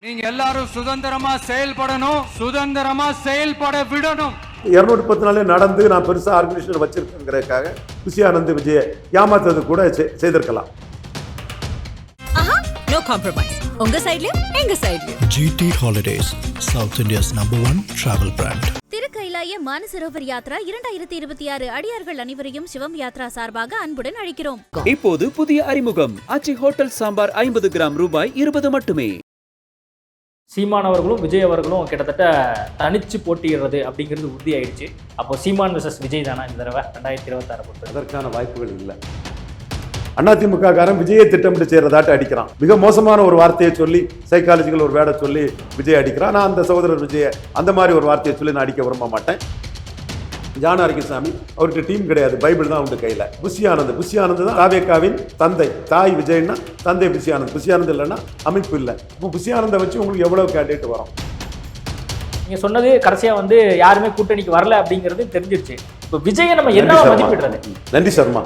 நீங்க எல்லாரும் சுதந்திரமா செயல்படணும், சுதந்திரமா செயல்பட விடணும். 214 நடந்து நான் பெருசா ஆர்கனைசேஷன் வச்சிருக்கேங்கிறதுக்காக விஷயானந்த் விஜய ஏமாத்தது கூட செய்திருக்கலாம். No compromise. உங்க சைடுலயும் எங்க சைடுலயும். GT Holidays, South India's #1 travel brand. திருக்கைலாய Mansarovar Yatra 2026 அடியார்கள் அனைவரையும் சிவம் யாத்ரா சார்பாக அன்புடன் அழைக்கிறோம். இப்போது புதிய அறிமுகம் ஆச்சி ஹோட்டல் சாம்பார் 50 கிராம் ரூபாய் 20 மட்டுமே. சீமான் அவர்களும் விஜய் அவர்களும் கிட்டத்தட்ட தனிச்சு போட்டியிடுறது அப்படிங்கிறது உறுதி ஆயிடுச்சு. அப்போ சீமான் விசஸ் விஜய் தானா இந்த தடவை 2026 பொறுத்து? அதற்கான வாய்ப்புகள் இல்லை. அதிமுக காரன் விஜயை திட்டமிட்டு செய்யறதாட்டு அடிக்கிறான். மிக மோசமான ஒரு வார்த்தையை சொல்லி, சைக்காலஜிக்கல் ஒரு வேடை சொல்லி விஜய் அடிக்கிறான். நான் அந்த சகோதரர் விஜய அந்த மாதிரி ஒரு வார்த்தையை சொல்லி நான் அடிக்க விரும்ப மாட்டேன். ஜான அரிக்கசாமி அவருக்கு டீம் கிடையாது, பைபிள் தான் உண்டு கையில். புஷியானந்த் தான் காவேக்காவின் தந்தை. தாய் விஜய்னா தந்தை புஷியானந்த் இல்லைன்னா அமைப்பு இல்லை. இப்போ புஷியானந்தை வச்சு உங்களுக்கு எவ்வளவு கேண்டிடேட் வரும்? நீங்க சொன்னது கடைசியா யாருமே கூட்டணிக்கு வரல அப்படிங்கிறது தெரிஞ்சிருச்சு. இப்போ விஜயை நம்ம என்ன மதிப்பிடுறது? நன்றி சர்மா.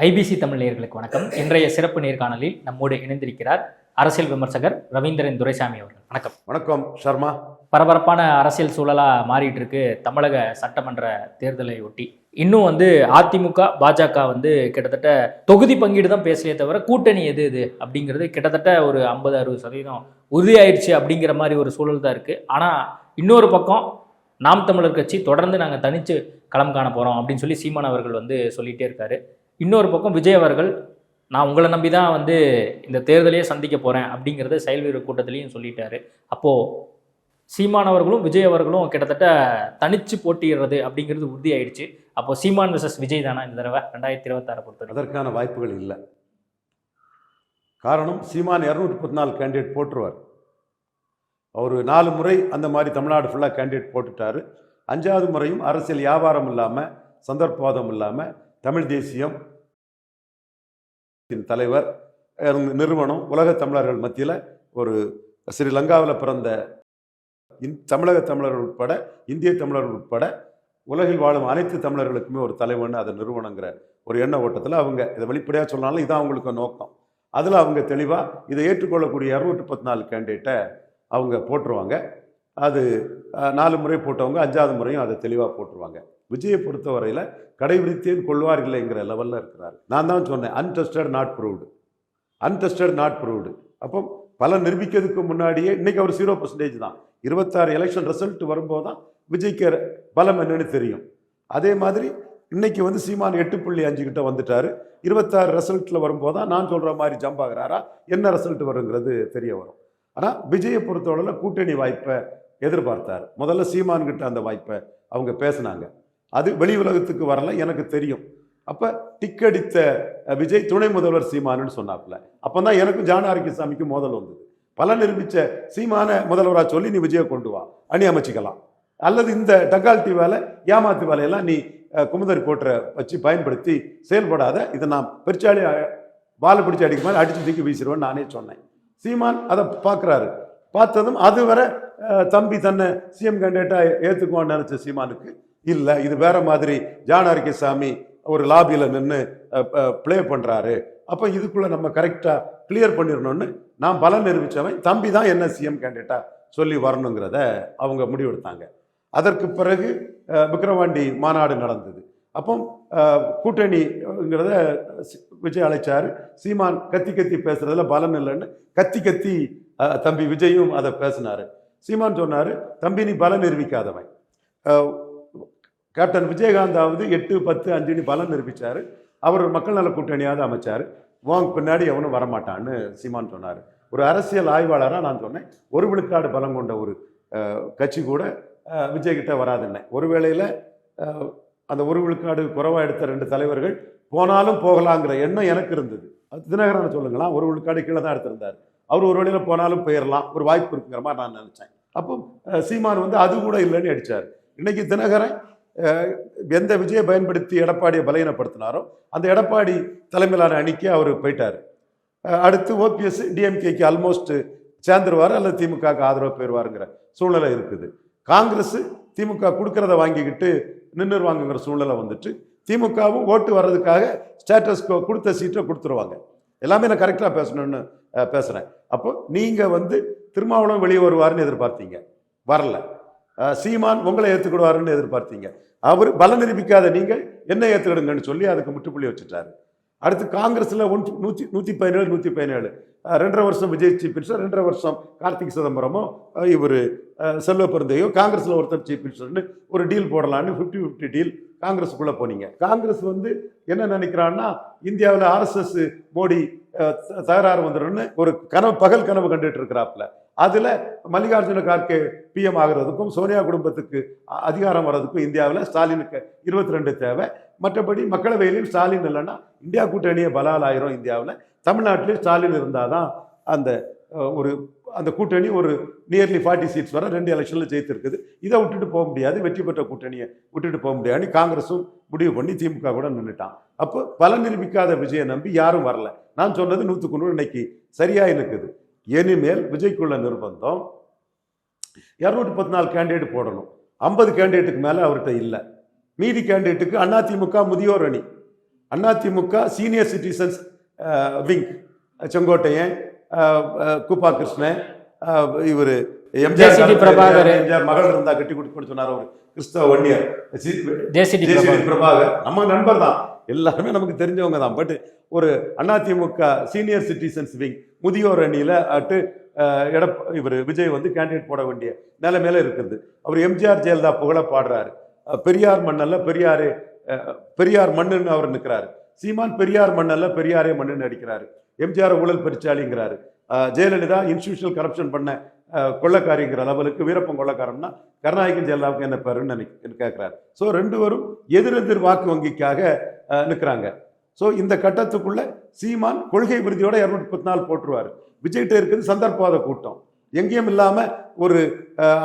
ஐபிசி தமிழ் நேயர்களுக்கு வணக்கம். இன்றைய சிறப்பு நேர்காணலில் நம்மோடு இணைந்திருக்கிறார் அரசியல் விமர்சகர் ரவீந்திரன் துரைசாமி அவர்கள். வணக்கம். வணக்கம் சர்மா. பரபரப்பான அரசியல் சூழலா மாறிட்டு இருக்கு தமிழக சட்டமன்ற தேர்தலை ஒட்டி. இன்னும் அதிமுக பாஜக கிட்டத்தட்ட தொகுதி பங்கீடு தான் பேசலையே தவிர கூட்டணி எது அப்படிங்கிறது கிட்டத்தட்ட ஒரு 50-60% உறுதியாயிடுச்சு அப்படிங்கிற மாதிரி ஒரு சூழல் தான் இருக்கு. ஆனா இன்னொரு பக்கம் நாம் தமிழர் கட்சி தொடர்ந்து நாங்கள் தனிச்சு களம் காண போறோம் அப்படின்னு சொல்லி சீமான் அவர்கள் சொல்லிட்டே இருக்காரு. இன்னொரு பக்கம் விஜய் அவர்கள் நான் உங்களை நம்பி தான் இந்த தேர்தலையே சந்திக்க போகிறேன் அப்படிங்கிறத செயல் வீரர் கூட்டத்திலையும் சொல்லிட்டாரு. அப்போது சீமான் அவர்களும் விஜய் அவர்களும் கிட்டத்தட்ட தனிச்சு போட்டியிடுறது அப்படிங்கிறது உறுதி ஆயிடுச்சு. அப்போது சீமான் விசஸ் விஜய் தானா இந்த தடவை 2026 பொறுத்தவரை? அதற்கான வாய்ப்புகள் இல்லை. காரணம், சீமான் 234 கேண்டிடேட் போட்டுருவார். அவர் 4 முறை அந்த மாதிரி தமிழ்நாடு ஃபுல்லாக கேண்டிடேட் போட்டுட்டாரு. 5வது முறையும் அரசியல் வியாபாரம் இல்லாமல், சந்தர்ப்பவாதம் இல்லாமல், தமிழ் தேசியம் தலைவர் நிறுவனம் உலக தமிழர்கள் மத்தியில் ஒரு ஸ்ரீலங்காவில் பிறந்த தமிழக தமிழர்கள் உட்பட, இந்திய தமிழர்கள் உட்பட உலகில் வாழும் அனைத்து தமிழர்களுக்குமே ஒரு தலைவன் அதை நிறுவனங்கிற ஒரு எண்ண ஓட்டத்தில் அவங்க இதை வெளிப்படையாக சொன்னாலும் இதான் அவங்களுக்கு நோக்கம். அதில் அவங்க தெளிவாக இதை ஏற்றுக்கொள்ளக்கூடிய 214 கேண்டிடேட்டை அவங்க போட்டுருவாங்க. அது 4 முறை போட்டவங்க 5வது முறையும் அதை தெளிவாக போட்டுருவாங்க. விஜயை பொறுத்தவரையில் கடைபிடித்தேன் கொள்வார் இல்லைங்கிற லெவலில் இருக்கிறார். நான் தான் சொன்னேன், அன்டெஸ்டட் நாட் ப்ரூவ்டு. அப்போ பல நிரூபிக்கிறதுக்கு முன்னாடியே இன்னைக்கு அவர் 0% தான். 26 எலெக்ஷன் ரிசல்ட் வரும்போது தான் விஜய்க்கு பலம் என்னன்னு தெரியும். அதே மாதிரி இன்னைக்கு சீமான் 8.5 கிட்ட வந்துட்டாரு. 26 ரிசல்ட்டில் வரும்போது தான் நான் சொல்கிற மாதிரி ஜம்ப் ஆகிறாரா, என்ன ரிசல்ட் வருங்கிறது தெரிய வரும். ஆனால் விஜயை பொறுத்தவரையில் கூட்டணி வாய்ப்பை எதிர்பார்த்தார். முதல்ல சீமான் கிட்ட அந்த வாய்ப்பை அவங்க பேசினாங்க. அது வெளி உலகத்துக்கு வரல, எனக்கு தெரியும். அப்போ டிக்கெடித்த விஜய் துணை முதல்வர் சீமானுன்னு சொன்னாப்புல. அப்போ தான் எனக்கும் ஜான அரிக்கசாமிக்கு மோதல் வந்தது. பல நிரூபித்த சீமான முதல்வராக சொல்லி நீ விஜயை கொண்டு வா, அணி அமைச்சிக்கலாம். அல்லது இந்த டக்கால்ட்டி வேலை, ஏமாத்து வேலையெல்லாம் நீ குமுத ரிப்போர்ட்டரை வச்சு பயன்படுத்தி செயல்படாத, இதை நான் பெருச்சாளி வாழை பிடிச்சி அடிக்க மாதிரி அடிச்சு தூக்கி வீசிடுவேன் நானே சொன்னேன். சீமான் அதை பார்க்குறாரு. பார்த்ததும் அதுவரை தம்பி தன்னை சிஎம் கேண்டிடேட்டாக ஏற்றுக்குவான்னு நினச்ச சீமானுக்கு இல்லை, இது வேற மாதிரி ஜான அரிக்கசாமி ஒரு லாபியில் நின்று பிளே பண்ணுறாரு, அப்போ இதுக்குள்ளே நம்ம கரெக்டாக கிளியர் பண்ணிடணும்னு நான் பலம் நிரூபித்தவன் தம்பி தான் என்ன சிஎம் கேண்டிடேட்டாக சொல்லி வரணுங்கிறத அவங்க முடிவெடுத்தாங்க. அதற்கு பிறகு விக்கிரவாண்டி மாநாடு நடந்தது. அப்போ கூட்டணிங்கிறத விஜய் அழைச்சாரு. சீமான் கத்தி பேசுறதுல பலன் இல்லைன்னு கத்தி தம்பி விஜயும் அதை பேசினாரு. சீமான் சொன்னாரு, தம்பி நீ பலம் நிரூபிக்காதவன். கேப்டன் விஜயகாந்தாவது 8, 10, 5 பலம் நிரூபிச்சாரு. அவர் மக்கள் நல கூட்டணியாவது அமைச்சார். வாங்க பின்னாடி எவனும் வரமாட்டான்னு சீமான் சொன்னார். ஒரு அரசியல் ஆய்வாளராக நான் சொன்னேன், 1 விழுக்காடு பலம் கொண்ட ஒரு கட்சி கூட விஜய்கிட்ட வராதுன்னு. ஒரு வேளையில் அந்த 1 விழுக்காடு குறைவாக எடுத்த 2 தலைவர்கள் போனாலும் போகலாங்கிற எண்ணம் எனக்கு இருந்தது. தினகரன் சொல்லுங்களா, 1 விழுக்காடு கீழே தான் எடுத்திருந்தார். அவர் ஒரு வழியில் போனாலும் போயிடலாம், ஒரு வாய்ப்பு இருக்குங்கிற மாதிரி நான் நினச்சேன். அப்போ சீமான் அது கூட இல்லைன்னு அடித்தார். இன்னைக்கு தினகரன் எந்த விஜயை பயன்படுத்தி எடப்பாடியை பலகீனப்படுத்தினாரோ அந்த எடப்பாடி தலைமையிலான அணிக்கு அவர் போயிட்டார். அடுத்து ஓபிஎஸ் டிஎம்கேக்கு ஆல்மோஸ்ட் சேர்ந்துருவார் அல்லது திமுகவுக்கு ஆதரவு போயிடுவாருங்கிற சூழ்நிலை இருக்குது. காங்கிரஸ் திமுக கொடுக்கறத வாங்கிக்கிட்டு நின்றுவாங்குங்கிற சூழ்நிலை வந்துட்டு திமுகவும் ஓட்டு வர்றதுக்காக ஸ்டேட்டஸ் கொடுத்த சீட்டை கொடுத்துருவாங்க. எல்லாமே நான் கரெக்டாக பேசணும்னு பேசுகிறேன். அப்போ நீங்கள் வந்து திருமாவளவன் வெளியே வருவாருன்னு எதிர்பார்த்தீங்க, வரல. சீமான் உங்களை ஏற்றுக்கிடுவாருன்னு எதிர்பார்த்தீங்க, அவர் பலம் நிரூபிக்காத நீங்கள் என்ன ஏற்றுக்கிடுங்கன்னு சொல்லி அதுக்கு முற்றுப்புள்ளி வச்சுட்டாரு. அடுத்து காங்கிரஸில் 117 117 2.5 வருஷம் விஜய் சீஃப் மினிஸ்டர், 2.5 வருஷம் கார்த்திக் சிதம்பரமோ இவர் செல்வ பெருந்தையோ காங்கிரஸில் ஒருத்தர் சீஃப் மினிஸ்டர்னு ஒரு டீல் போடலான்னு 50-50 டீல் காங்கிரஸுக்குள்ளே போனீங்க. காங்கிரஸ் வந்து என்ன நினைக்கிறான்னா, இந்தியாவில் RSS மோடி தகராறு வந்துடும்னு ஒரு பகல் கனவு கண்டுட்டு இருக்கிறாப்புல. அதில் மல்லிகார்ஜுன கார்கே PM ஆகிறதுக்கும் சோனியா குடும்பத்துக்கு அதிகாரம் வர்றதுக்கும் இந்தியாவில் ஸ்டாலினுக்கு 22 தேவை. மற்றபடி மக்களவையிலையும் ஸ்டாலின் இல்லைன்னா இந்தியா கூட்டணியே பலால் ஆயிரும். இந்தியாவில் தமிழ்நாட்டிலேயும் ஸ்டாலின் இருந்தால் தான் அந்த கூட்டணி ஒரு நியர்லி 40 சீட்ஸ் வர 2 எலெக்ஷனில் ஜெயித்திருக்குது. இதை விட்டுட்டு போக முடியாது, வெற்றி பெற்ற கூட்டணியை விட்டுட்டு போக முடியாது. காங்கிரஸும் முடிவு பண்ணி திமுக கூட நின்றுட்டான். அப்போ பல நிரூபிக்காத விஜயை நம்பி யாரும் வரல. நான் சொன்னது 100க்கு 100 இன்னைக்கு சரியா இருக்குது. இனிமேல் விஜய்க்குள்ள நிர்பந்தம் 214 கேண்டிடேட் போடணும். 50 கேண்டிடேட்டுக்கு மேலே அவர்கிட்ட இல்லை. மீதி கேண்டிடேட்டுக்கு அதிமுக முதியோர் அணி, AIADMK senior citizens wing, Sengottaiyan, Kuppa Krishnan, இவர் எம்ஜிஆர் மகள் இருந்தா கட்டி கொடுத்து சொன்னார் ஒரு கிறிஸ்தவ வன்னியர் பிரபாகர், நம்ம நண்பர் தான், எல்லாருமே நமக்கு தெரிஞ்சவங்க தான். பட் ஒரு அதிமுக சீனியர் சிட்டிசன்ஸ் விங் முதியோர் அணியில இவர் விஜய் வந்து கேண்டிடேட் போட வேண்டிய நிலைமையில இருக்குது. அவர் எம்ஜிஆர் ஜெயலலிதா புகழ பாடுறாரு. பெரியார் மண்ணல்ல பெரியார் மண்ணுன்னு அவர் நிற்கிறாரு. சீமான் பெரியார் மண்ணல்ல பெரியாரே மண்ணுன்னு அடிக்கிறாரு. எம்ஜிஆர் ஊழல் பெருச்சாளிங்கிறாரு. ஜெயலலிதா இன்ஸ்டிடியூஷனல் கரப்ஷன் பண்ண கொள்ளக்காரிங்கிற லெவலுக்கு வீரப்பன் கொள்ளக்காரம்னா கருணாநிதிக்கும் ஜெயலலிதாவுக்கு என்ன பேருன்னு கேட்கிறாரு. ஸோ 2 பேரும் எதிரெதிர் வாக்கு வங்கிக்காக நிற்கிறாங்க. ஸோ இந்த கட்டத்துக்குள்ள சீமான் கொள்கை விருதியோட 234 போட்டுருவாரு. விஜய்கிட்ட இருக்குது சந்தர்ப்பவாத கூட்டம், எங்கேயும் இல்லாம ஒரு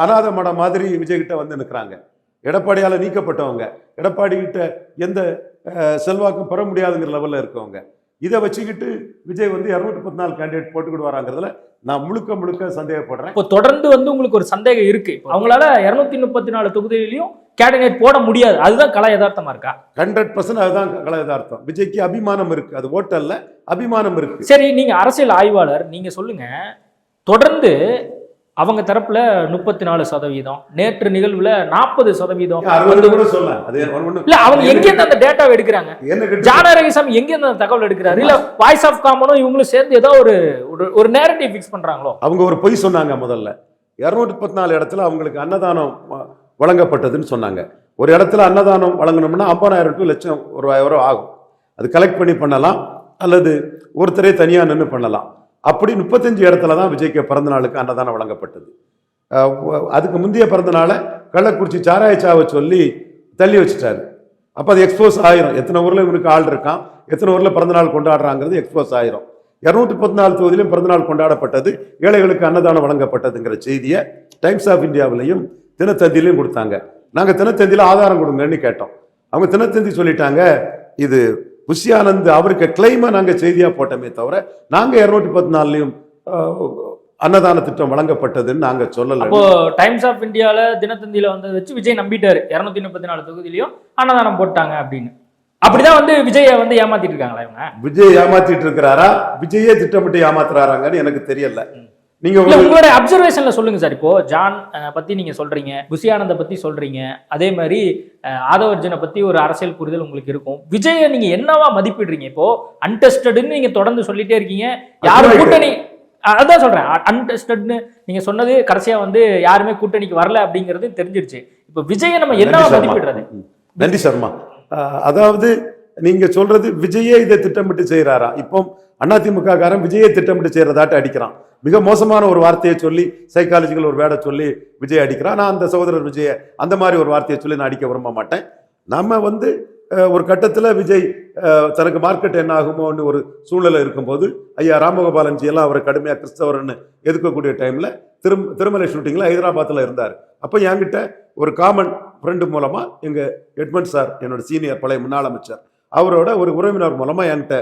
அநாத மடம் மாதிரி விஜய்கிட்ட வந்து நிற்கிறாங்க. எடப்பாடியால நீக்கப்பட்டவங்க, எடப்பாடி கிட்ட எந்த செல்வாக்கும் பெற முடியாதுங்கிற லெவல்ல இருக்கவங்க. இதை வச்சுக்கிட்டு விஜய் வந்து 214 கேண்டிடேட் போட்டுக்கிட்டு வராங்கிறதுல நான் முழுக்க சந்தேகப்படுறேன். இப்போ தொடர்ந்து வந்து உங்களுக்கு ஒரு சந்தேகம் இருக்கு, அவங்களால 234 தொகுதியிலையும் கேண்டிடேட் போட முடியாது, அதுதான் கலை யதார்த்தமா இருக்கா? 100% அதுதான் கலை யதார்த்தம். விஜய்க்கு அபிமானம் இருக்கு, அது ஓட்டல்ல, அபிமானம் இருக்கு. சரி, நீங்க அரசியல் ஆய்வாளர், நீங்க சொல்லுங்க, தொடர்ந்து அவங்க தரப்புல 34%, நேற்று நிகழ்வுல 40%. இல்ல, அவங்க எங்க இருந்து அந்த டேட்டாவை எடுக்கிறாங்க? ஜானரகிசாமி எங்க இருந்து அந்த தகவல் எடுக்கிறாரு? இல்ல வாய்ஸ் ஆஃப் காமனும் இவங்களும் சேர்ந்து ஏதோ ஒரு நேரட்டிவ் ஃபிக்ஸ் பண்றாங்களோ? அவங்க ஒரு பொய் சொன்னாங்க. முதல்ல 214 இடத்துல அவங்களுக்கு அன்னதானம் வழங்கப்பட்டதுன்னு சொன்னாங்க. ஒரு இடத்துல அன்னதானம் வழங்கணும்னா 50,000 to ₹1,00,000 ஆகும். அது கலெக்ட் பண்ணலாம், அல்லது ஒருத்தரே தனியா நின்று பண்ணலாம். அப்படி 35 இடத்துல தான் விஜய்க்கு பிறந்த நாளுக்கு அன்னதானம் வழங்கப்பட்டது. அதுக்கு முந்தைய பிறந்த நாளை கள்ளக்குறிச்சி சாராயச்சாவை சொல்லி தள்ளி வச்சுட்டாரு. அப்போ அது எக்ஸ்போஸ் ஆயிரும். எத்தனை ஊர்ல இவனுக்கு ஆள் இருக்கான், எத்தனை ஊர்ல பிறந்த நாள் கொண்டாடுறாங்கிறது எக்ஸ்போஸ் ஆயிரும். 214 தொகுதியிலும் பிறந்த நாள் கொண்டாடப்பட்டது, ஏழைகளுக்கு அன்னதானம் வழங்கப்பட்டதுங்கிற செய்தியை டைம்ஸ் ஆஃப் இந்தியாவிலையும் தினத்தந்திலையும் கொடுத்தாங்க. நாங்கள் தினத்தந்தியில் ஆதாரம் கொடுங்கன்னு கேட்டோம். அவங்க தினத்தந்தி சொல்லிட்டாங்க, இது புஷி ஆனந்த் அவருக்கு கிளைமை நாங்கள் செய்தியாக போட்டோமே தவிர நாங்கள் 214லையும் அன்னதான திட்டம் வழங்கப்பட்டதுன்னு நாங்க சொல்லல. அப்போ டைம்ஸ் ஆஃப் இந்தியால தினத்தந்தியில வந்ததை வச்சு விஜய் நம்பிட்டாரு 234 தொகுதியிலையும் அன்னதானம் போட்டாங்க அப்படின்னு. அப்படிதான் வந்து விஜய வந்து ஏமாத்திட்டு இருக்காங்களா இவங்க? விஜய் ஏமாத்திட்டு இருக்கிறாரா, விஜயே திட்டமிட்டு ஏமாத்துறாங்கன்னு எனக்கு தெரியல. நீங்க உங்களோட அப்சர்வேஷன்ல சொல்லுங்க சார். இப்போ ஜான் பத்தி நீங்க சொல்றீங்க, புஷி ஆனந்த பத்தி சொல்றீங்க, அதே மாதிரி ஆதவர்ஜனை பத்தி ஒரு அரசியல் புரிதல் உங்களுக்கு இருக்கும். விஜய நீங்க என்னவா மதிப்பிடுறீங்க? இப்போ அன்டெஸ்டட்னு நீங்க தொடர்ந்து சொல்லிட்டே இருக்கீங்க, யாரும் கூட்டணி, அதான் சொல்றேன், அன்டெஸ்டட்னு நீங்க சொன்னது கடைசியா வந்து யாருமே கூட்டணிக்கு வரல அப்படிங்கிறது தெரிஞ்சிருச்சு. இப்போ விஜய நம்ம என்னவா மதிப்பிடுறது? நன்றி சர்மா. அதாவது நீங்க சொல்றது விஜயே இதை திட்டமிட்டு செய்யறாரா? இப்போ அதிமுக காரன் விஜயை திட்டமிட்டு செய்யறதாட்டு அடிக்கிறான். மிக மோசமான ஒரு வார்த்தையை சொல்லி, சைக்காலஜிக்கல் ஒரு வேடை சொல்லி விஜய் அடிக்கிறான். நான் அந்த சகோதரர் விஜய அந்த மாதிரி ஒரு வார்த்தையை சொல்லி நான் அடிக்க விரும்ப மாட்டேன். நம்ம வந்து ஒரு கட்டத்தில் விஜய் தனக்கு மார்க்கெட் என்ன ஆகுமோன்னு ஒரு சூழ்நிலை இருக்கும்போது ஐயா ராமகோபாலன்ஜி எல்லாம் அவரை கடுமையாக கிறிஸ்தவர்னு எதுக்கக்கூடிய டைமில் திருமலை ஷூட்டிங்கில் ஹைதராபாத்தில் இருந்தார். அப்போ என்கிட்ட ஒரு காமன் ஃப்ரெண்டு மூலமாக எங்கள் எட்மண்ட் சார், என்னோட சீனியர் பழைய முன்னாள் அமைச்சர், அவரோட ஒரு உறவினர் மூலமாக என்கிட்ட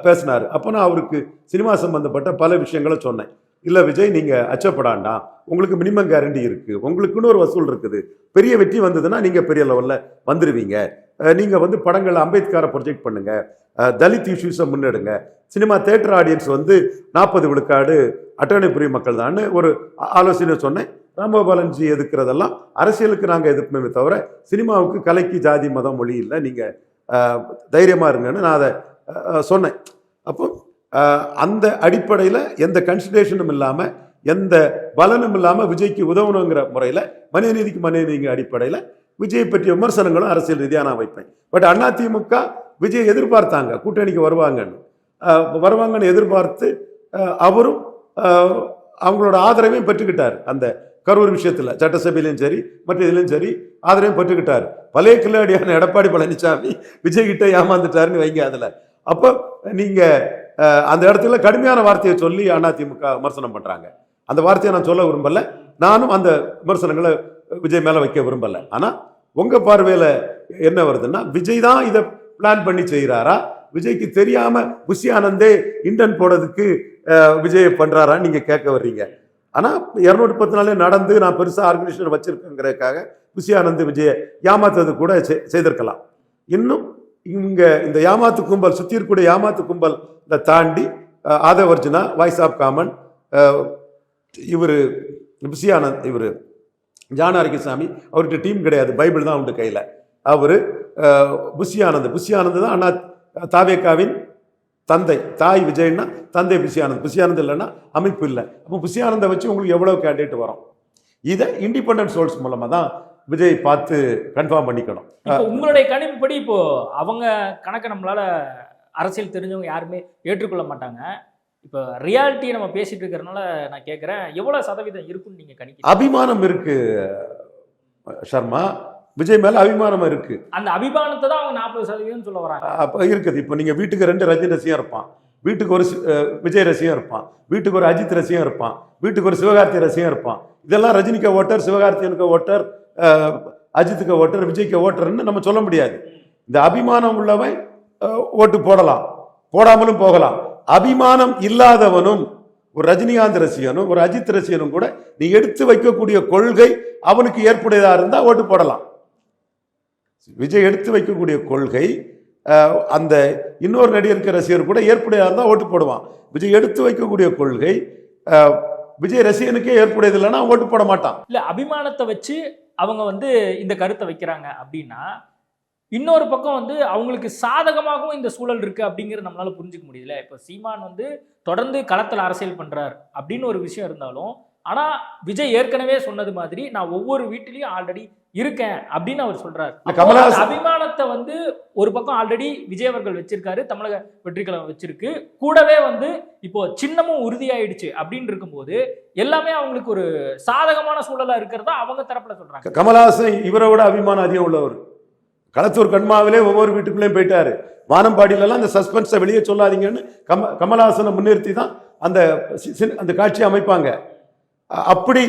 பேசினார். அப்போ நான் அவருக்கு சினிமா சம்பந்தப்பட்ட பல விஷயங்களை சொன்னேன். இல்லை விஜய், நீங்கள் அச்சப்படாண்டா, உங்களுக்கு மினிமம் கேரண்டி இருக்குது, உங்களுக்குன்னு ஒரு வசூல் இருக்குது, பெரிய வெற்றி வந்ததுன்னா நீங்கள் பெரிய லெவலில் வந்துடுவீங்க, நீங்கள் வந்து படங்கள் அம்பேத்கரை ப்ரொஜெக்ட் பண்ணுங்க, தலித் இஷ்யூஸை முன்னெடுங்க, சினிமா தேட்டர் ஆடியன்ஸ் வந்து 40 விழுக்காடு அட்டவணை புரிய மக்கள் தான் ஒரு ஆலோசனை சொன்னேன். ராமகோபாலன்ஜி எதிர்க்கிறதெல்லாம் அரசியலுக்கு நாங்கள் எதிர்ப்போமே தவிர சினிமாவுக்கு கலைக்கு ஜாதி மதம் மொழி இல்லை, நீங்கள் தைரியமாக இருங்கன்னு நான் அதை சொன்னேன். அப்போ அந்த அடிப்படையில் எந்த கன்சிடரேஷனும் இல்லாமல் எந்த பலனும் இல்லாமல் விஜய்க்கு உதவணுங்கிற முறையில் மனிதநீதிக்கு மனிதநீதிங்கிற அடிப்படையில் விஜயை பற்றிய விமர்சனங்களும் அரசியல் ரீதியாக நான் வைப்பேன். பட் அதிமுக விஜய் எதிர்பார்த்தாங்க கூட்டணிக்கு வருவாங்கன்னு எதிர்பார்த்து அவரும் அவங்களோட ஆதரவையும் பெற்றுக்கிட்டார். அந்த கரூர் விஷயத்தில் சட்டசபையிலும் சரி மற்ற இதுலையும் சரி ஆதரவையும் பெற்றுக்கிட்டார். பழைய கில்லாடியான எடப்பாடி பழனிசாமி விஜய் கிட்ட ஏமாந்துட்டாருன்னு வைங்க. அதில் அப்போ நீங்கள் அந்த இடத்துல கடுமையான வார்த்தையை சொல்லி அதிமுக விமர்சனம் பண்ணுறாங்க. அந்த வார்த்தையை நான் சொல்ல விரும்பலை, நானும் அந்த விமர்சனங்களை விஜய் மேலே வைக்க விரும்பலை. ஆனால் உங்கள் பார்வையில் என்ன வருதுன்னா, விஜய் தான் இதை பிளான் பண்ணி செய்கிறாரா, விஜய்க்கு தெரியாமல் புஷி ஆனந்தே இன்டன் போடுறதுக்கு விஜய் பண்ணுறாரான்னு நீங்கள் கேட்க வர்றீங்க. ஆனால் 214 நடந்து நான் பெருசாக ஆர்கனைசேஷன் வச்சிருக்கேங்கிறதுக்காக புஷி ஆனந்த் விஜயை ஏமாத்துறது கூட செய்திருக்கலாம். இன்னும் இங்கே இந்த ஏமாத்து கும்பல் சுற்றி இருக்கக்கூடிய ஏமாத்து கும்பல் தாண்டி ஆதவர்ஜுனா, வாய்ஸ் ஆஃப் காமன், இவர் புஷி ஆனந்த், இவர் ஜான் ஆரோக்கியசாமி, அவர்கிட்ட டீம் கிடையாது, பைபிள் தான் உண்டு கையில். அவர் புஷி ஆனந்த் தான் அண்ணா தாவேக்காவின் தந்தை. தாய் விஜய்னா தந்தை புஷி ஆனந்த் இல்லைன்னா அமைப்பு இல்லை. அப்போ புஷி ஆனந்தை வச்சு உங்களுக்கு எவ்வளோ கேண்டிடேட் வரும்? இதை இண்டிபெண்டன்ட் சோர்ஸ் மூலமாக தான் விஜய் பார்த்து கன்ஃபார்ம் பண்ணிக்கணும். உங்களுடைய கணிப்புப்படி இப்போ அவங்க கணக்கை நம்மளால அரசியல் தெரிஞ்சவங்க யாருமே ஏற்றுக்கொள்ள மாட்டாங்க. இப்போ ரியாலிட்டியை நம்ம பேசிட்டு இருக்கிறதுனால நான் கேட்குறேன், எவ்வளோ சதவீதம் இருக்குன்னு நீங்கள் கணிக்க? அபிமானம் இருக்கு சர்மா, விஜய் மேல அபிமானம் இருக்கு. அந்த அபிமானத்தை தான் அவங்க 40% சொல்ல வராங்க. அப்போ இருக்குது. இப்போ நீங்கள் வீட்டுக்கு 2 ரஜினி ரசிகம் இருப்பான், வீட்டுக்கு ஒரு விஜய் ரசிகம் இருப்பான், வீட்டுக்கு ஒரு அஜித் ரசிகம் இருப்பான், வீட்டுக்கு ஒரு சிவகார்த்தி ரசிகம் இருப்பான். இதெல்லாம் ரஜினிக்கு ஓட்டர், சிவகார்த்தியனுக்கு ஓட்டர், அஜித்துக்கு ஓட்டர், விஜய்க்கு ஓட்டர்ன்னு நம்ம சொல்ல முடியாது. இந்த அபிமானம் உள்ளவன் ஓட்டு போடலாம், போடாமலும் போகலாம். அபிமானம் இல்லாதவனும் ஒரு ரஜினிகாந்த் ரசிகனும் ஒரு அஜித் ரசிகனும் கூட நீ எடுத்து வைக்கக்கூடிய கொள்கை அவனுக்கு ஏற்புடையதா இருந்தா ஓட்டு போடலாம். விஜய் எடுத்து வைக்கக்கூடிய கொள்கை அந்த இன்னொரு நடிகருக்கு ரசிகர் கூட ஏற்புடையதா இருந்தா ஓட்டு போடுவான். விஜய் எடுத்து வைக்கக்கூடிய கொள்கை விஜய் ரசிகனுக்கே ஏற்புடையது இல்லைன்னா ஓட்டு போட மாட்டான். இல்ல, அபிமானத்தை வச்சு அவங்க வந்து இந்த கருத்தை வைக்கிறாங்க அப்படின்னா, இன்னொரு பக்கம் வந்து அவங்களுக்கு சாதகமாகவும் இந்த சூழல் இருக்கு அப்படிங்கிறது நம்மளால புரிஞ்சுக்க முடியல. இப்போ சீமான் வந்து தொடர்ந்து களத்தில் அரசியல் பண்றார் அப்படின்னு ஒரு விஷயம் இருந்தாலும், ஆனா விஜய் ஏற்கனவே சொன்னது மாதிரி நான் ஒவ்வொரு வீட்டிலையும் ஆல்ரெடி இருக்கேன் அப்படின்னு அவர் சொல்றாரு. அபிமானத்தை வந்து ஒரு பக்கம் ஆல்ரெடி விஜய் அவர்கள் வச்சிருக்காரு, தமிழக வெற்றிக்கழகம் வச்சிருக்கு, கூடவே வந்து இப்போ சின்னமும் உறுதியாயிடுச்சு அப்படின்னு இருக்கும்போது எல்லாமே அவங்களுக்கு ஒரு சாதகமான சூழலா இருக்கிறதா அவங்க தரப்புல சொல்றாங்க. கமலஹாசன் இவரை விட அபிமானம் அதிகம் உள்ளவர். களத்தூர் கண்மாவிலே ஒவ்வொரு வீட்டுக்குள்ளேயும் போயிட்டாரு. வானம்பாடியிலலாம் அந்த சஸ்பென்ஸை வெளியே சொல்லாதீங்கன்னு கமலஹாசனை முன்னிறுத்தி தான் அந்த காட்சியை அமைப்பாங்க. அப்படி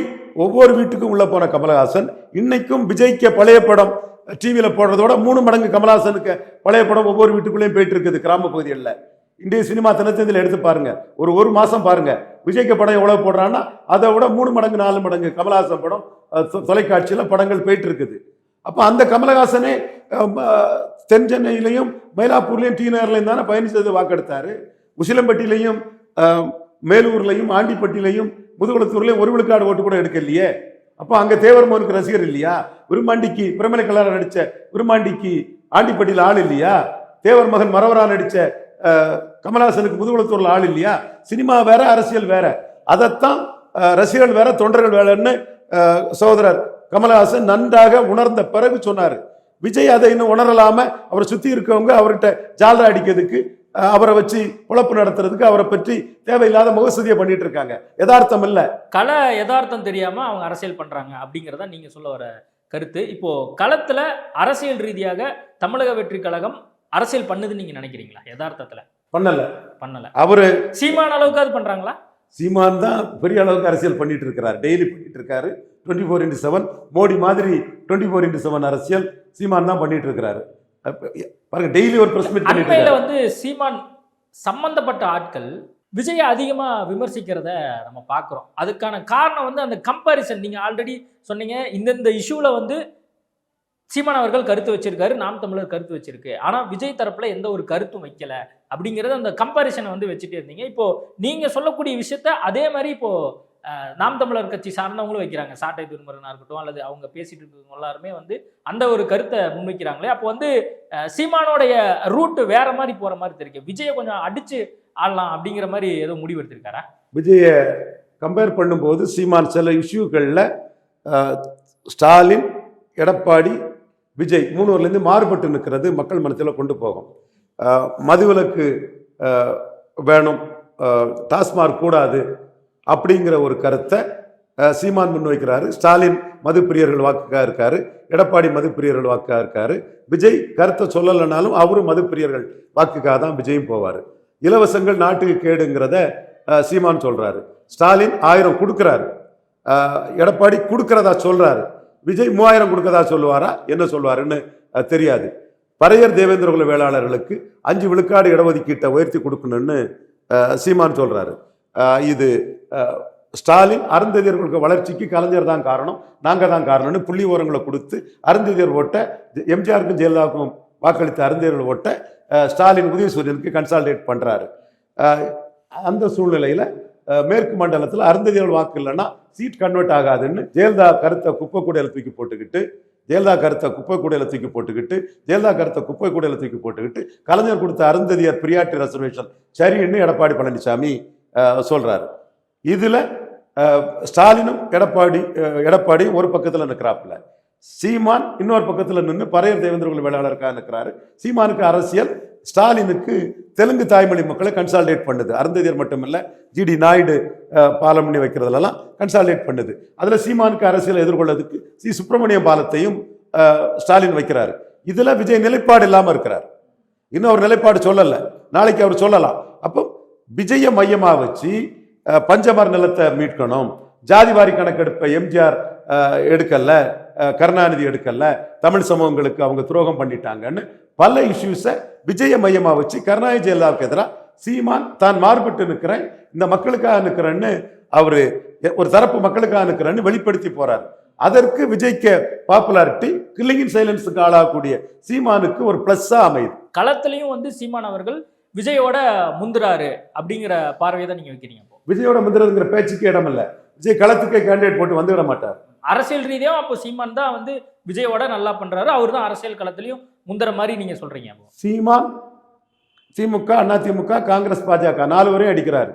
ஒவ்வொரு வீட்டுக்கும் உள்ள போன கமலஹாசன் இன்னைக்கும் விஜய்க்கு பழைய படம் டிவியில் போடுறதோட 3 மடங்கு கமலஹாசனுக்கு பழைய படம் ஒவ்வொரு வீட்டுக்குள்ளேயும் போயிட்டு இருக்குது கிராம பகுதிகளில். இந்திய சினிமா தினத்தில் எடுத்து பாருங்க, ஒரு மாசம் பாருங்க, விஜய்க்கு படம் எவ்வளவு போடுறான்னா அதை விட 3 மடங்கு 4 மடங்கு கமலஹாசன் படம் தொலைக்காட்சியில் படங்கள் போயிட்டு இருக்குது. அப்போ அந்த கமலஹாசனே தென் சென்னையிலையும் மயிலாப்பூர்லையும் டி நகர்லையும் தானே பயணிச்சது வாக்கெடுத்தாரு. உசிலம்பட்டியிலையும் மேலூர்லையும் ஆண்டிப்பட்டியிலையும் முதுகுளத்தூர்லையும் 1 விழுக்காடு ஓட்டு கூட எடுக்கலையே. அப்போ அங்கே தேவர் மோனுக்கு ரசிகர் இல்லையா? விரும்மாண்டிக்கு பிரமலை கலார நடித்த விரும்மாண்டிக்கு ஆண்டிப்பட்டியில் ஆள் இல்லையா? தேவர் மகன் மரவரா நடித்த கமலஹாசனுக்கு முதுகுளத்தூர்ல ஆள் இல்லையா? சினிமா வேற, அரசியல் வேற. அதைத்தான் ரசிகர்கள் வேற, தொண்டர்கள் வேறன்னு சகோதரர் கமலஹாசன் நன்றாக உணர்ந்த பிறகு சொன்னார். விஜய் அதை இன்னும் உணரலாம அவரை சுத்தி இருக்கவங்க அவர்கிட்ட ஜாலரா அடிக்கிறதுக்கு, அவரை வச்சு குழப்பு நடத்துறதுக்கு, அவரை பற்றி தேவையில்லாத முகசதியை பண்ணிட்டு இருக்காங்க. யதார்த்தம் இல்ல, கலை யதார்த்தம் தெரியாம அவங்க அரசியல் பண்றாங்க அப்படிங்கிறத நீங்க சொல்ல வர கருத்து. இப்போ களத்துல அரசியல் ரீதியாக தமிழக வெற்றி கழகம் அரசியல் பண்ணுதுன்னு நீங்க நினைக்கிறீங்களா? யதார்த்தத்துல பண்ணல. அவரு சீமான் அளவுக்கு அது பண்றாங்களா? சீமான் தான் பெரிய அளவுக்கு அரசியல் பண்ணிட்டு இருக்கிறார், டெய்லி பண்ணிட்டு இருக்காரு. 24x7 மோடி மாதிரி 24x7 அரசியல் சீமான் தான் பண்ணிட்டு இருக்கிறாரு. பாருங்க, டெய்லி ஒரு பிரஸ் மீட் பண்ணிட்டு இருக்காரு. வந்து சீமான் சம்பந்தப்பட்ட ஆட்கள் விஜயை அதிகமா விமர்சிக்கிறத நம்ம பார்க்குறோம். அதுக்கான காரணம் வந்து அந்த கம்பாரிசன். நீங்க ஆல்ரெடி சொன்னீங்க, இந்த இஷ்யூல வந்து சீமான் அவர்கள் கருத்து வச்சிருக்காரு, நாம் தமிழர் கருத்து வச்சிருக்கு. ஆனா விஜய் தரப்புல எந்த ஒரு கருத்தும் வைக்கல அப்படிங்கறது அந்த கம்பாரிசனை வந்து வச்சுட்டே இருந்தீங்க. இப்போ நீங்க சொல்லக்கூடிய விஷயத்த அதே மாதிரி இப்போ நாம் தமிழர் கட்சி சார்ந்தவங்களும் வைக்கிறாங்க. சாட்டை துருமுருகனா இருக்கட்டும் அல்லது அவங்க பேசிட்டு இருக்கவங்க எல்லாருமே வந்து அந்த ஒரு கருத்தை முன்வைக்கிறாங்களே. அப்போ வந்து சீமானோடைய ரூட் வேற மாதிரி போற மாதிரி தெரியும். விஜயை கொஞ்சம் அடிச்சு ஆடலாம் அப்படிங்கிற மாதிரி ஏதோ முடிவு எடுத்திருக்காரா? விஜயை கம்பேர் பண்ணும்போது சீமான் சில இஷ்யூக்களில் ஸ்டாலின், எடப்பாடி, விஜய் மூணுவர்லேருந்து மாறுபட்டு நிற்கிறது மக்கள் மனத்தில் கொண்டு போகும். மதுவிலக்கு வேணும், டாஸ்மாக் கூடாது அப்படிங்கிற ஒரு கருத்தை சீமான் முன்வைக்கிறாரு. ஸ்டாலின் மது பிரியர்கள் வாக்குக்காக இருக்காரு, எடப்பாடி மது பிரியர்கள் வாக்குக்காக இருக்காரு. விஜய் கருத்தை சொல்லலைனாலும் அவரும் மது பிரியர்கள் வாக்குக்காக தான் விஜயும் போவார். இலவசங்கள் நாட்டுக்கு கேடுங்கிறத சீமான் சொல்றாரு. ஸ்டாலின் 1000 கொடுக்கிறாரு, எடப்பாடி கொடுக்கிறதா சொல்றாரு. விஜய் 3000 கொடுக்கறதா சொல்லுவாரா என்ன சொல்லுவாருன்னு தெரியாது. பறையர் தேவேந்திரகுல வேளாளர்களுக்கு 5 விழுக்காடு இடஒதுக்கீட்டை உயர்த்தி கொடுக்கணும்னு சீமான் சொல்றாரு. இது ஸ்டாலின் அருந்ததியர்களுக்கு வளர்ச்சிக்கு கலைஞர் தான் காரணம், நாங்க தான் காரணம்னு புள்ளி விவரங்களை கொடுத்து அருந்ததியர் ஓட்ட, எம்ஜிஆருக்கும் ஜெயலலிதாவுக்கும் வாக்களித்த அருந்ததியர்கள் ஓட்ட ஸ்டாலின் உதயசூரியனுக்கு கன்சால்டேட் பண்றாரு. அந்த சூழ்நிலையில மேற்கு மண்டலத்தில் அருந்ததியர்கள் வாக்கு இல்லைன்னா சீட் கன்வெர்ட் ஆகாதுன்னு ஜெயலலிதா கருத்தை குப்பை கூடையில தூக்கி போட்டுக்கிட்டு கலைஞர் கொடுத்த அருந்ததியர் பிரியாரிட்டி ரிசர்வேஷன் சரின்னு எடப்பாடி பழனிசாமி சொல்றாரு. இதுல ஸ்டாலினும் எடப்பாடியும் ஒரு பக்கத்துல நிற்கிறாப்புல, சீமான் இன்னொரு பக்கத்துல நின்று பறையர் தேவேந்திரகுல வேளாளருக்காக நிற்கிறாரு. சீமானுக்கு அரசியல், ஸ்டாலினுக்கு தெலுங்கு தாய்மொழி மக்களை கன்சால்டேட் பண்ணுது. அருந்ததியர் மட்டுமில்ல, ஜிடி நாயுடு பாலம் பண்ணி வைக்கிறதுலாம் கன்சால்டேட் பண்ணுது. அதுல சீமானுக்கு அரசியல் எதிர்கொள்ளதுக்கு சி சுப்பிரமணியம் பாலத்தையும் ஸ்டாலின் வைக்கிறாரு. இதுல விஜய் நிலைப்பாடு இல்லாம இருக்கிறார். இன்னும் அவர் நிலைப்பாடு சொல்லல, நாளைக்கு அவர் சொல்லலாம். அப்போ விஜய மையமா வச்சு பஞ்சமர் நிலத்தை மீட்கணும், ஜாதிவாரி கணக்கெடுப்பை எம்ஜிஆர் எடுக்கல, கருணாநிதி எடுக்கல, தமிழ் சமூகங்களுக்கு அவங்க துரோகம் பண்ணிட்டாங்கன்னு பல இஷ்யூஸை விஜய மையமா வச்சு கருணாநிதி ஜெயலலிதாவுக்கு எதிராக சீமான் தான் மாறுபட்டு நிற்கிறேன், இந்த மக்களுக்காக நிற்கிறேன்னு அவரு ஒரு தரப்பு மக்களுக்காக நிற்கிறேன்னு வெளிப்படுத்தி போறாரு. அதற்கு விஜய்க்கு பாப்புலாரிட்டி, கில்லிங் இன் சைலன்ஸுக்கு ஆளாகக்கூடிய சீமானுக்கு ஒரு பிளஸ்ஸா அமையுது. களத்திலையும் வந்து சீமான் அவர்கள் விஜயோட முந்துறாரு அப்படிங்கிற பார்வையை தான் நீங்க வைக்கிறீங்க. விஜயோட முந்துறதுங்கிற பேச்சுக்கு இடம் இல்லை. விஜய் களத்துக்கே கேண்டிடேட் போட்டு வந்துவிட மாட்டார். அரசியல் ரீதியாக அப்போ சீமான் தான் வந்து விஜயோட நல்லா பண்றாரு, அவர் தான் அரசியல் களத்திலையும் முந்துற மாதிரி நீங்க சொல்றீங்க. சீமான் திமுக, அதிமுக, காங்கிரஸ், பாஜக 4 வரையும் அடிக்கிறாரு.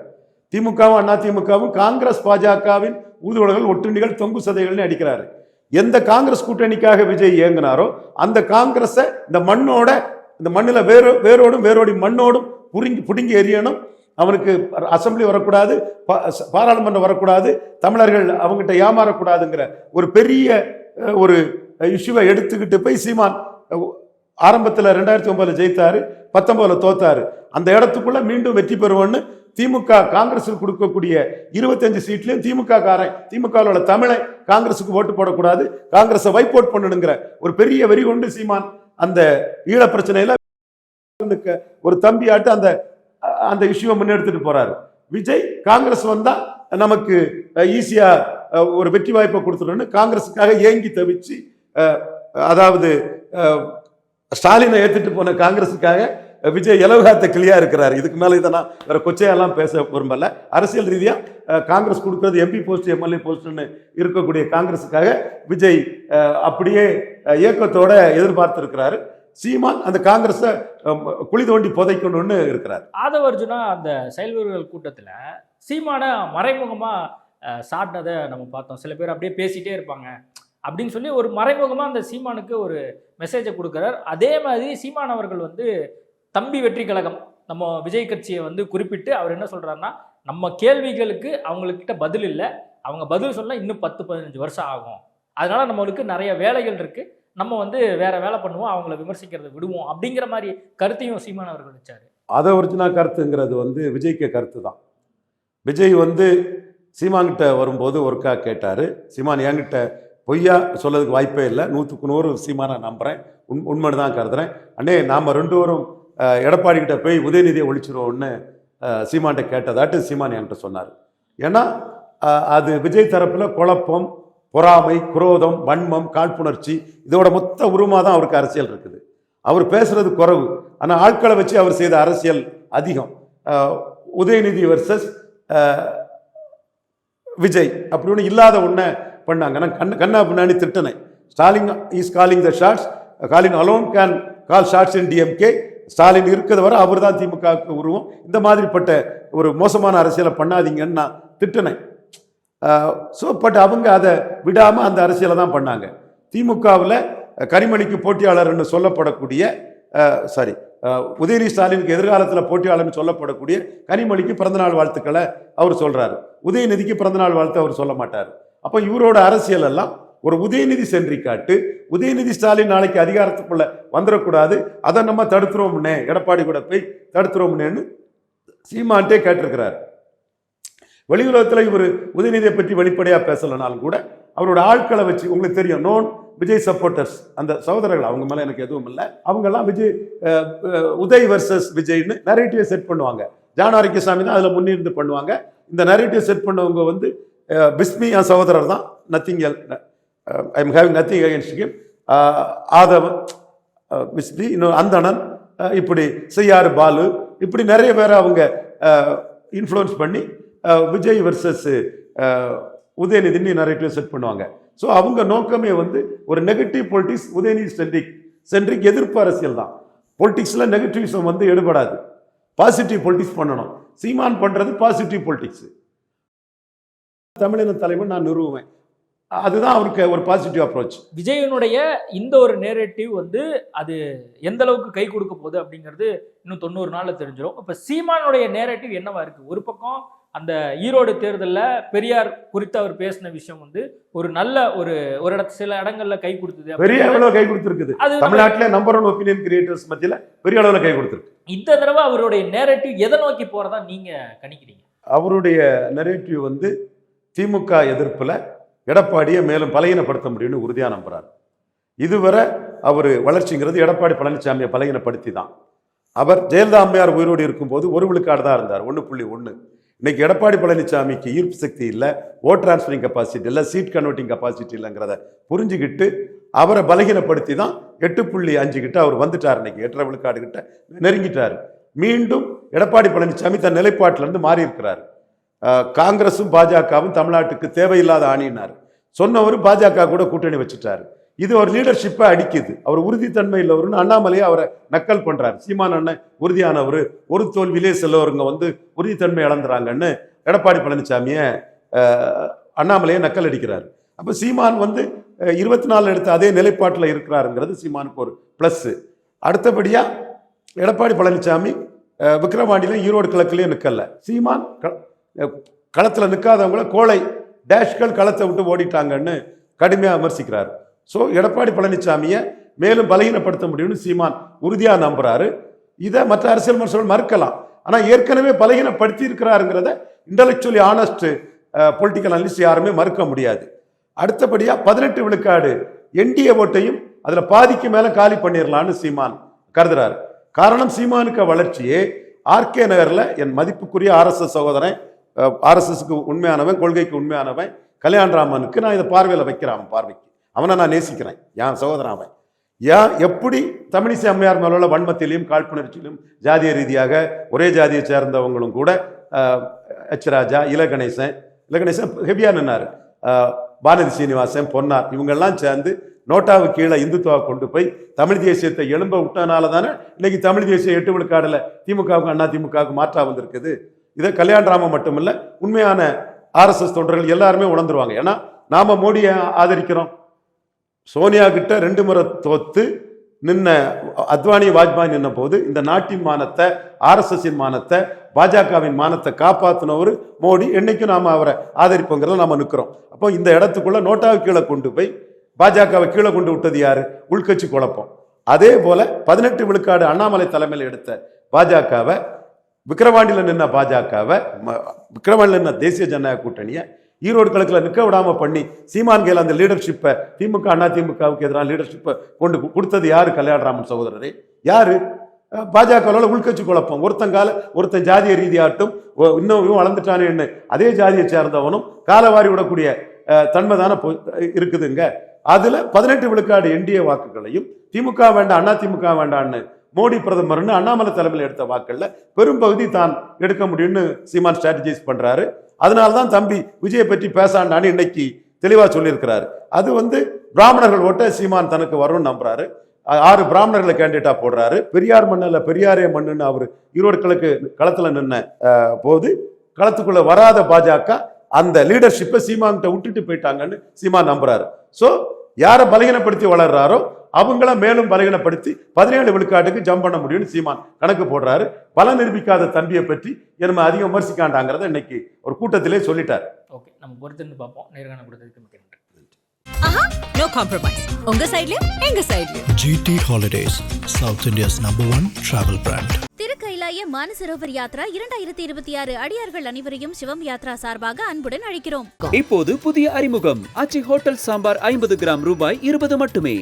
திமுகவும் அதிமுகவும் காங்கிரஸ் பாஜகவின் ஊதுவலர்கள், ஒட்டுண்ணிகள், தொங்கு சதைகள்னு அடிக்கிறாரு. எந்த காங்கிரஸ் கூட்டணிக்காக விஜய் இயங்கினாரோ அந்த காங்கிரஸை இந்த மண்ணில் வேரோடும் மண்ணோடும் புடுங்கி எறியணும். அவனுக்கு அசம்பிளி வரக்கூடாது, பாராளுமன்றம் வரக்கூடாது, தமிழர்கள் அவங்ககிட்ட ஏமாறக்கூடாதுங்கிற ஒரு பெரிய ஒரு இஷ்யூவை எடுத்துக்கிட்டு போய் சீமான் ஆரம்பத்தில் 2009 ஜெயித்தாரு, 19 தோத்தாரு. அந்த இடத்துக்குள்ள மீண்டும் வெற்றி பெறுவோன்னு திமுக காங்கிரஸுக்கு கொடுக்கக்கூடிய 25 சீட்லையும் திமுக தமிழை காங்கிரஸுக்கு ஓட்டு போடக்கூடாது, காங்கிரஸை வைப் அவுட் பண்ணணுங்கிற ஒரு பெரிய வெறி கொண்டு சீமான் அந்த ஈழ பிரச்சனையில ஒரு தம்பியாட்டு அந்த இஷ்யூவை முன்னெடுத்துட்டு போறாரு. விஜய் காங்கிரஸ் வந்தா நமக்கு ஈஸியா ஒரு வெற்றி வாய்ப்பை கொடுத்துடணும்னு காங்கிரஸுக்காக ஏங்கி தவிச்சு, அதாவது ஸ்டாலினை ஏத்துட்டு போன காங்கிரஸுக்காக விஜய் இலவகாத்த கிளியா இருக்கிறார். இதுக்கு மேல இதை நான் வேற கொச்சையெல்லாம் பேச விரும்பல. அரசியல் ரீதியா காங்கிரஸ் கொடுக்கறது எம்பி போஸ்ட், எம்எல்ஏ போஸ்ட்னு இருக்கக்கூடிய காங்கிரஸுக்காக விஜய் அப்படியே இயக்கத்தோட எதிர்பார்த்து இருக்கிறாரு. சீமான் அந்த காங்கிரஸை குழி தோண்டி புதைக்கணும்னு இருக்கிறார். ஆதவ அர்ஜுனா அந்த செயல் வீரர்கள் கூட்டத்துல சீமான மறைமுகமா சாட்டினதை நம்ம பார்த்தோம். சில பேர் அப்படியே பேசிட்டே இருப்பாங்க அப்படின்னு சொல்லி ஒரு மறைமுகமா அந்த சீமானுக்கு ஒரு மெசேஜை கொடுக்கிறார். அதே மாதிரி சீமான் அவர்கள் வந்து தம்பி வெற்றி கழகம் நம்ம விஜய் கட்சியை வந்து குறிப்பிட்டு அவர் என்ன சொல்றாருன்னா, நம்ம கேள்விகளுக்கு அவங்கக்கிட்ட பதில் இல்லை, அவங்க பதில் சொல்ல இன்னும் 10-15 வருஷம் ஆகும், அதனால நம்மளுக்கு நிறைய வேலைகள் இருக்கு, நம்ம வந்து வேற வேலை பண்ணுவோம், அவங்கள விமர்சிக்கிறத விடுவோம் அப்படிங்கிற மாதிரி கருத்தையும் சீமான் அவர்கள் வச்சாரு. அதை ஒரிஜினா கருத்துங்கிறது வந்து விஜய்க்கு கருத்து தான். விஜய் வந்து சீமான்கிட்ட வரும்போது ஒருக்கா கேட்டாரு, சீமான் என்கிட்ட பொய்யா சொல்லதுக்கு வாய்ப்பே இல்லை, 100க்கு 100 சீமானை நம்புறேன், உண்மைன்னு தான் கருதுறேன், அண்ணே நாம 2 பேரும் எடப்பாடி கிட்ட போய் உதயநிதியை ஒழிச்சிருவோம்னு சீமான்கிட்ட கேட்டதாட்டு சீமான் என்கிட்ட சொன்னார். ஏன்னா அது விஜய் தரப்புல குழப்பம், பொறாமை, குரோதம், வன்மம், காழ்ப்புணர்ச்சி இதோட மொத்த உருவமாக தான் அவருக்கு அரசியல் இருக்குது. அவர் பேசுறது குறைவு, ஆனால் ஆட்களை வச்சு அவர் செய்த அரசியல் அதிகம். உதயநிதி வர்சஸ் விஜய் அப்படின்னு இல்லாத ஒன்றை பண்ணாங்க. நான் கண்ணா பின்னாடி திட்டினேன். Stalin is calling the shots, Stalin alone can call shots in DMK. Stalin இருக்கிறத வரை அவர் தான் திமுகவுக்கு உருவம். இந்த மாதிரிப்பட்ட ஒரு மோசமான அரசியலை பண்ணாதீங்கன்னு நான் திட்டினேன். ஸோ பட் அவங்க அதை விடாமல் அந்த அரசியலை தான் பண்ணாங்க. திமுகவில் கனிமொழிக்கு போட்டியாளர்னு சொல்லப்படக்கூடிய உதயநிதி ஸ்டாலினுக்கு எதிர்காலத்தில் போட்டியாளர்னு சொல்லப்படக்கூடிய கனிமொழிக்கு பிறந்தநாள் வாழ்த்துக்களை அவர் சொல்றாரு. உதயநிதிக்கு பிறந்தநாள் வாழ்த்து அவர் சொல்ல மாட்டார். அப்போ இவரோட அரசியல் எல்லாம் ஒரு உதயநிதி சென்றி காட்டு. உதயநிதி ஸ்டாலின் நாளைக்கு அதிகாரத்துக்குள்ள வந்துடக்கூடாது, அதை நம்ம தடுத்துருவோம்னே, எடப்பாடி கூட போய் தடுத்துருவோம்னேன்னு சீமான்ட்டே கேட்டிருக்கிறார். வெளியுலகத்தில் இவர் உதயநிதியை பற்றி வெளிப்படையா பேசலனாலும் கூட அவரோட ஆட்களை வச்சு, உங்களுக்கு தெரியும், நோன் விஜய் சப்போர்ட்டர்ஸ், அந்த சகோதரர்கள், அவங்க மேல எனக்கு எதுவும் இல்லை, அவங்கெல்லாம் விஜய் உதய் வர்சஸ் விஜய்னு நரேட்டிவை செட் பண்ணுவாங்க. ஜான் ஆரோக்கியசாமி தான் அதில் முன்னிருந்து பண்ணுவாங்க. இந்த நரேட்டிவ் செட் பண்ணவங்க வந்து பிஸ்மி என் சகோதரர் தான், nothing else, I am having nothing against him. Aadhavan, Bismi, இன்னொரு அந்தணன், இப்படி செய்யாறு பாலு, இப்படி நிறைய பேரை அவங்க இன்ஃப்ளூயன்ஸ் பண்ணி விஜய் வர்சஸ் உதயநிதினு நரேட்டிவ் செட் பண்ணுவாங்க. ஸோ அவங்க நோக்கமே வந்து ஒரு நெகட்டிவ் பொலிட்டிக்ஸ், உதயநிதி சென்ட்ரிக் எதிர்ப்பு அரசியல் தான். பொலிட்டிக்ஸில் நெகட்டிவிசம் வந்து எடுபடாது, பாசிட்டிவ் பொலிட்டிக்ஸ் பண்ணணும். சீமான் பண்றது பாசிட்டிவ் பொலிட்டிக்ஸ். தமிழின தலைவன் நான் நிறுவுவேன், அதுதான் அவருக்கு ஒரு பாசிட்டிவ் அப்ரோச். விஜயனுடைய இந்த ஒரு நேரேட்டிவ் வந்து அது எந்த அளவுக்கு கை கொடுக்க போகுது அப்படிங்கிறது இன்னும் 90 நாள்ல தெரிஞ்சிடும். இப்ப சீமானுடைய நேரேட்டிவ் என்னவா இருக்கு? ஒரு பக்கம் அந்த ஈரோடு தேர்தலில் பெரியார் குறித்து அவர் பேசின விஷயம் வந்து ஒரு நல்ல ஒரு இடத்து சில இடங்கள்ல கை கொடுத்தது, பெரிய அளவில் கை கொடுத்துருக்குது. தமிழ்நாட்டில் நம்பர் 1 ஒப்பீனியன் கிரியேட்டர்ஸ் மத்தியில் பெரிய அளவில் கை கொடுத்துருக்கு. இந்த தடவை அவருடைய நேரேட்டிவ் எதை நோக்கி போறதா நீங்க கணிக்கிறீங்க? அவருடைய நரேட்டிவ் வந்து திமுக எதிர்ப்புல எடப்பாடியை மேலும் பலகீனப்படுத்த முடியும்னு உறுதியா நம்புறாரு. இதுவரை அவர் வளர்ச்சிங்கிறது எடப்பாடி பழனிசாமியை பலகீனப்படுத்தி தான். அவர் ஜெயலலிதா அம்மையார் உயிரோடு இருக்கும்போது 1 விழுக்காடு தான் இருந்தார், 1.1. இன்னைக்கு எடப்பாடி பழனிசாமிக்கு ஈர்ப்பு சக்தி இல்லை, ஓட் டிரான்ஸ்பரிங் கெப்பாசிட்டி இல்லை, சீட் கன்வெர்ட்டிங் கெப்பாசிட்டி இல்லைங்கிறத புரிஞ்சுக்கிட்டு அவரை பலகீனப்படுத்தி தான் 8.5 கிட்ட அவர் வந்துட்டார். இன்னைக்கு 8.5 விழுக்காடு கிட்ட நெருங்கிட்டார். மீண்டும் எடப்பாடி பழனிசாமி தன் நிலைப்பாட்டிலிருந்து மாறி இருக்கிறார். காங்கிரஸும் பாஜகவும் தமிழ்நாட்டுக்கு தேவையில்லாத ஆணினார் சொன்னவர் பாஜக கூட கூட்டணி வச்சுட்டாரு. இது ஒரு லீடர்ஷிப்பை அடிக்குது. அவர் உறுதித்தன்மை இல்லவருன்னு அண்ணாமலையை அவரை நக்கல் பண்றாரு. சீமான் அண்ணன் உறுதியானவர், ஒரு தோல்வியிலே செல்லவருங்க வந்து உறுதித்தன்மை இழந்துறாங்கன்னு எடப்பாடி பழனிசாமியை அண்ணாமலையை நக்கல் அடிக்கிறார். அப்ப சீமான் வந்து 24 எடுத்த அதே நிலைப்பாட்டில் இருக்கிறாருங்கிறது சீமானுக்கு ஒரு பிளஸ். அடுத்தபடியா எடப்பாடி பழனிசாமி விக்கிரவாண்டியிலும் ஈரோடு கிழக்குலயும் நிக்கல. சீமான் களத்துல நிற்காதவங்கள கோளை டேஷ்கள் களத்தை விட்டு ஓடிட்டாங்கன்னு கடுமையாக விமர்சிக்கிறார். ஸோ எடப்பாடி பழனிசாமியை மேலும் பலகீனப்படுத்த முடியும்னு சீமான் உறுதியாக நம்புறாரு. இதை மற்ற அரசியல் விமர்சகர்கள் மறுக்கலாம், ஆனால் ஏற்கனவே பலகீனப்படுத்தி இருக்கிறாருங்கிறத இன்டலெக்சுவலி ஆனஸ்ட் பொலிட்டிக்கல் அனலிஸ்ட் யாருமே மறுக்க முடியாது. அடுத்தபடியாக 18 விழுக்காடு என்டிஏ ஓட்டையும் அதில் பாதிக்கு மேலே காலி பண்ணிடலான்னு சீமான் கருதுறாரு. காரணம், சீமானுக்கு வளர்ச்சியே ஆர்கே நகரில் என் மதிப்புக்குரிய ஆர்எஸ்எஸ் சகோதரன், ஆர்எஸ்எஸ்க்கு உண்மையானவன், கொள்கைக்கு உண்மையானவன் கல்யாண்ராமனுக்கு நான் இதை பார்வையில் வைக்கிறேன். அவன் பார்வைக்கு அவனை நான் நேசிக்கிறேன், என் சகோதரன் அவன். எப்படி தமிழிசை அம்மையார் மேலுள்ள வன்மத்திலையும் காழ்ப்புணர்ச்சியிலும் ஜாதிய ரீதியாக ஒரே ஜாதியை சேர்ந்தவங்களும் கூட எச் ராஜா, இலகணேசன் ஹெவியா நின்னாரு, பாரதி சீனிவாசன், பொன்னார், இவங்கெல்லாம் சேர்ந்து நோட்டாவு கீழே இந்துத்துவா கொண்டு போய் தமிழ் தேசியத்தை எழும்ப விட்டனால தானே இன்னைக்கு தமிழ் தேசியம் 8 விழுக்காடுல திமுகவுக்கு அண்ணா திமுகவுக்கு மாற்றா வந்திருக்குது. இதை கல்யாண்ராமன் மட்டுமில்ல, உண்மையான ஆர்எஸ்எஸ் தொண்டர்கள் எல்லாருமே உணர்ந்துருவாங்க. ஏன்னா நாம மோடியை ஆதரிக்கிறோம். சோனியா கிட்ட 2 முறை தோத்து நின்ன அத்வானி, வாஜ்பாய் நின்ன போது இந்த நாட்டின் மானத்தை, ஆர்எஸ்எஸ்ஸின் மானத்தை, பாஜகவின் மானத்தை காப்பாற்றினவர் மோடி. என்னைக்கும் நாம அவரை ஆதரிப்போங்கிறத நாம நிற்கிறோம். அப்போ இந்த இடத்துக்குள்ள நோட்டாவை கீழே கொண்டு போய் பாஜகவை கீழே கொண்டு விட்டது யாரு? உள்கட்சி குழப்பம். அதே போல 18 விழுக்காடு அண்ணாமலை தலைமையில் எடுத்த பாஜகவை, விக்கிரவாண்டியில் நின்ன பாஜகவை, விக்கிரவாண்டியில் நின்ன தேசிய ஜனநாயக கூட்டணியை ஈரோடு கிழக்கில் நிற்க விடாம பண்ணி சீமான் கையில் அந்த லீடர்ஷிப்பை, திமுக அண்ணா திமுகவுக்கு எதிரான லீடர்ஷிப்பை கொண்டு கொடுத்தது யாரு? கல்யாண்ராமன் சகோதரரே. யாரு? பாஜகவால உள்கட்சி குழப்பம். ஒருத்தன் ஜாதிய ரீதியாட்டும் இன்னும் வளர்ந்துட்டானேன்னு அதே ஜாதியை சேர்ந்தவனும் காலவாரி விடக்கூடிய தன்மைதான இருக்குதுங்க. அதுல 18 விழுக்காடு என்டிஏ வாக்குகளையும் திமுக வேண்டாம் அதிமுக வேண்டாம்னு மோடி பிரதமர்னு அண்ணாமலை தலைமையில் எடுத்த வாக்குகள்ல பெரும்பகுதி தான் எடுக்க முடியும்னு சீமான் ஸ்ட்ராட்டஜைஸ் பண்றாரு. அதனால்தான் தம்பி விஜயை பற்றி பேசாண்டான்னு இன்னைக்கு தெளிவா சொல்லியிருக்கிறாரு. அது பிராமணர்கள் ஓட்ட சீமான் தனக்கு வரும்னு நம்புறாரு. 6 பிராமணர்களை கேண்டிடேட்டா போடுறாரு. பெரியார் மண்ணில் பெரியாரே மண்ணுன்னு அவர் ஈரோடு கிழக்கு களத்துல நின்ன போது களத்துக்குள்ள வராத பாஜக அந்த லீடர்ஷிப்பை சீமான்கிட்ட விட்டுட்டு போயிட்டாங்கன்னு சீமான் நம்புறாரு. ஸோ யாரை பலகீனப்படுத்தி வளர்றாரோ அவங்கள மேலும் பலகீனப்படுத்தி 17 விழுக்காட்டுக்கு ஜம்ப் பண்ண முடியும்னு சீமான் கணக்கு போடுறாரு. பல நிரூபிக்காத தம்பியை பற்றி நம்ம அதிகம் விமர்சிக்காண்டாங்கிறத இன்னைக்கு ஒரு கூட்டத்திலே சொல்லிட்டார். ஓகே, நம்ம பொறுத்திருந்து பார்ப்போம். நேர்காணல் கொடுத்ததுக்கு மிக்க நன்றி. ஆஹா, நோ காம்ப்ரமைஸ். உங்க சைடுலயும் எங்க சைடுலயும். GT Holidays, South India's #1 travel brand. திருக்கைலாய Mansarovar Yatra 2026 அடியார்கள் அனைவரையும் சிவம் யாத்ரா சார்பாக அன்புடன் அழைக்கிறோம். இப்போது புதிய அறிமுகம் ஆச்சி ஹோட்டல் சாம்பார் 50 கிராம் ரூபாய் 20 மட்டுமே.